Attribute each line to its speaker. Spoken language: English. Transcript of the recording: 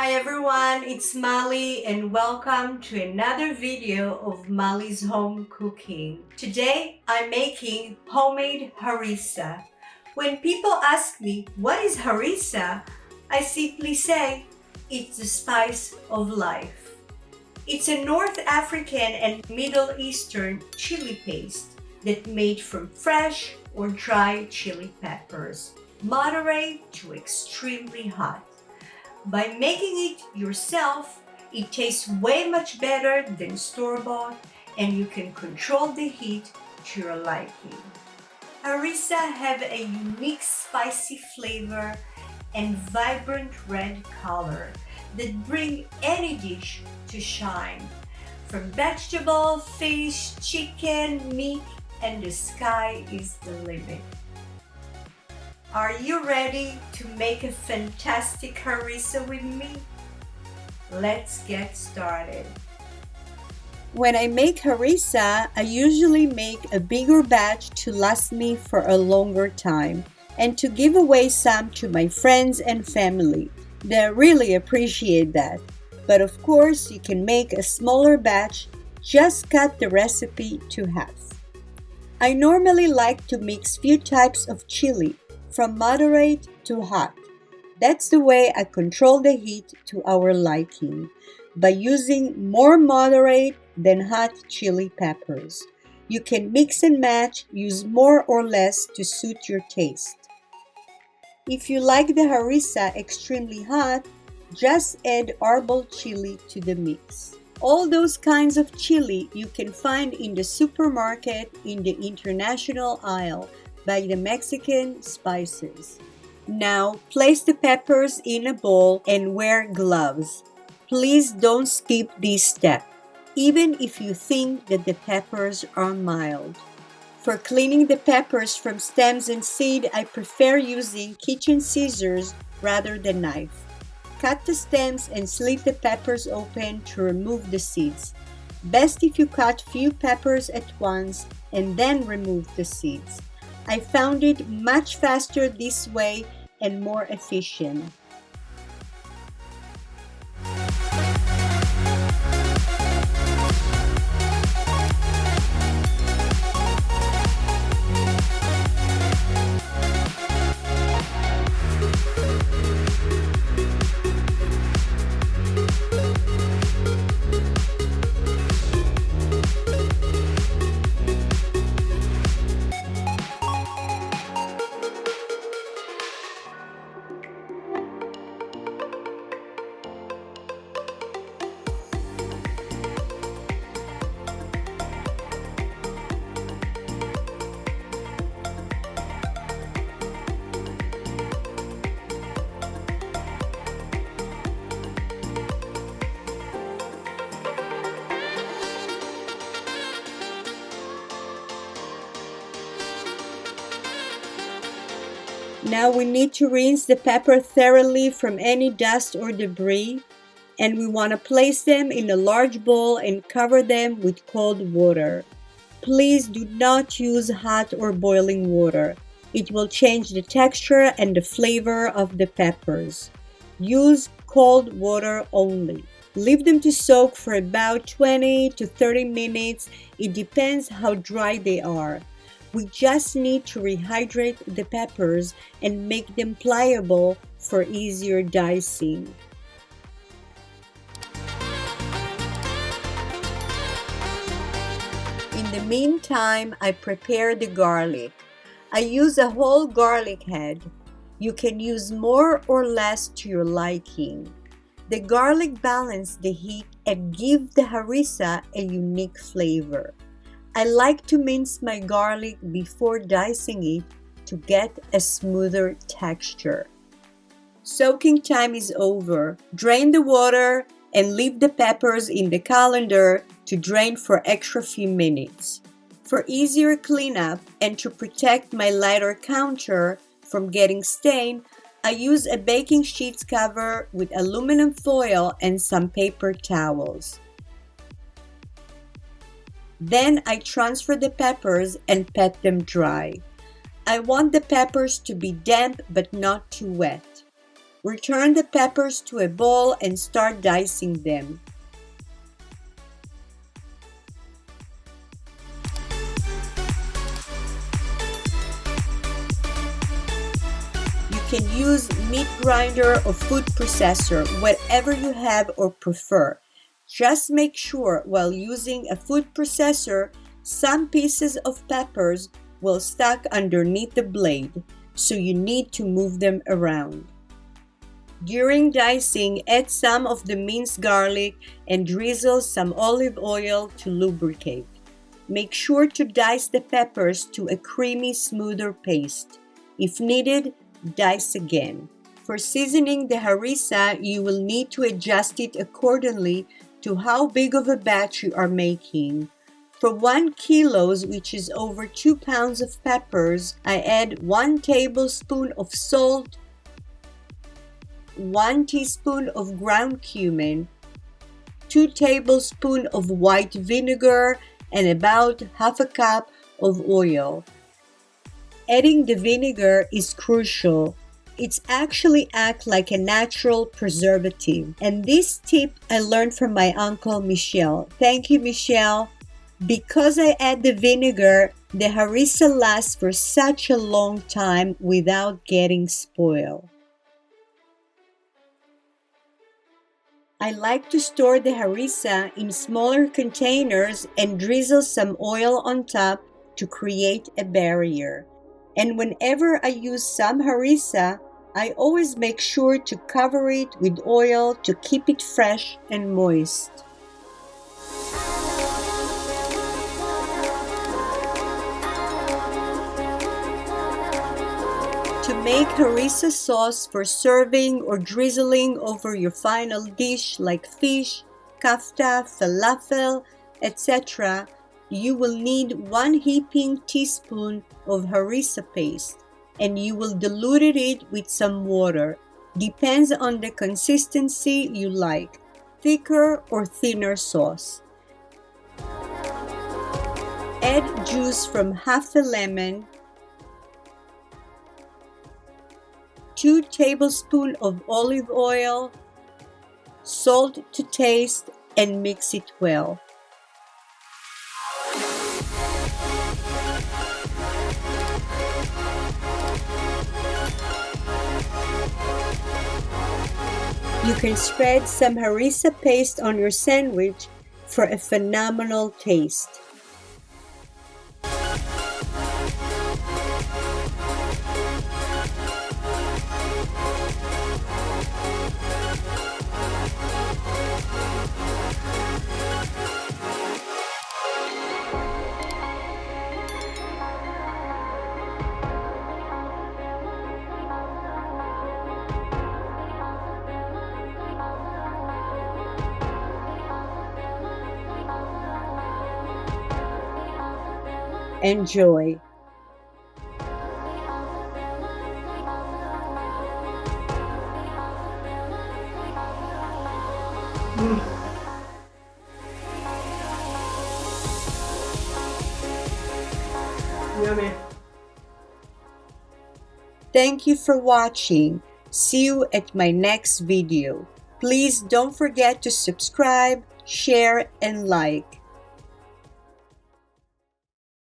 Speaker 1: Hi everyone, it's Mali and welcome to another video of Mali's home cooking. Today I'm making homemade harissa. When people ask me what is harissa, I simply say it's the spice of life. It's a North African and Middle Eastern chili paste that's made from fresh or dry chili peppers, moderate to extremely hot. By making it yourself, it tastes way much better than store-bought and you can control the heat to your liking. Harissa have a unique spicy flavor and vibrant red color that bring any dish to shine. From vegetable, fish, chicken, meat, and the sky is the limit. Are you ready to make a fantastic harissa with me? Let's get started. When I make harissa, I usually make a bigger batch to last me for a longer time and to give away some to my friends and family. They really appreciate that. But of course, you can make a smaller batch, just cut the recipe to half. I normally like to mix few types of chili, from moderate to hot. That's the way I control the heat to our liking, by using more moderate than hot chili peppers. You can mix and match, use more or less to suit your taste. If you like the harissa extremely hot, just add arbol chili to the mix. All those kinds of chili you can find in the supermarket in the international aisle by the Mexican spices. Now place the peppers in a bowl and wear gloves. Please don't skip this step, even if you think that the peppers are mild. For cleaning the peppers from stems and seed, I prefer using kitchen scissors rather than knife. Cut the stems and slit the peppers open to remove the seeds. Best if you cut few peppers at once and then remove the seeds. I found it much faster this way and more efficient. Now we need to rinse the pepper thoroughly from any dust or debris, and we want to place them in a large bowl and cover them with cold water. Please do not use hot or boiling water. It will change the texture and the flavor of the peppers. Use cold water only. Leave them to soak for about 20 to 30 minutes. It depends how dry they are. We just need to rehydrate the peppers and make them pliable for easier dicing. In the meantime, I prepare the garlic. I use a whole garlic head. You can use more or less to your liking. The garlic balances the heat and gives the harissa a unique flavor. I like to mince my garlic before dicing it to get a smoother texture. Soaking time is over. Drain the water and leave the peppers in the colander to drain for extra few minutes. For easier cleanup and to protect my lighter counter from getting stained, I use a baking sheet cover with aluminum foil and some paper towels. Then I transfer the peppers and pat them dry. I want the peppers to be damp but not too wet. Return the peppers to a bowl and start dicing them. You can use meat grinder or food processor, whatever you have or prefer. Just make sure while using a food processor, some pieces of peppers will stuck underneath the blade, so you need to move them around. During dicing, add some of the minced garlic and drizzle some olive oil to lubricate. Make sure to dice the peppers to a creamy, smoother paste. If needed, dice again. For seasoning the harissa, you will need to adjust it accordingly to how big of a batch you are making. For 1 kilo, which is over 2 pounds of peppers, I add 1 tablespoon of salt, 1 teaspoon of ground cumin, 2 tablespoons of white vinegar, and about half a cup of oil. Adding the vinegar is crucial. It actually acts like a natural preservative. And this tip I learned from my uncle Michel. Thank you, Michel. Because I add the vinegar, the harissa lasts for such a long time without getting spoiled. I like to store the harissa in smaller containers and drizzle some oil on top to create a barrier. And whenever I use some harissa, I always make sure to cover it with oil to keep it fresh and moist. To make harissa sauce for serving or drizzling over your final dish like fish, kafta, falafel, etc., you will need 1 heaping teaspoon of harissa paste, and you will dilute it with some water. Depends on the consistency you like, thicker or thinner sauce. Add juice from half a lemon, 2 tablespoons of olive oil, salt to taste, and mix it well. You can spread some harissa paste on your sandwich for a phenomenal taste. Enjoy.
Speaker 2: Yummy.
Speaker 1: Thank you for watching. See you at my next video. Please don't forget to subscribe, share, and like.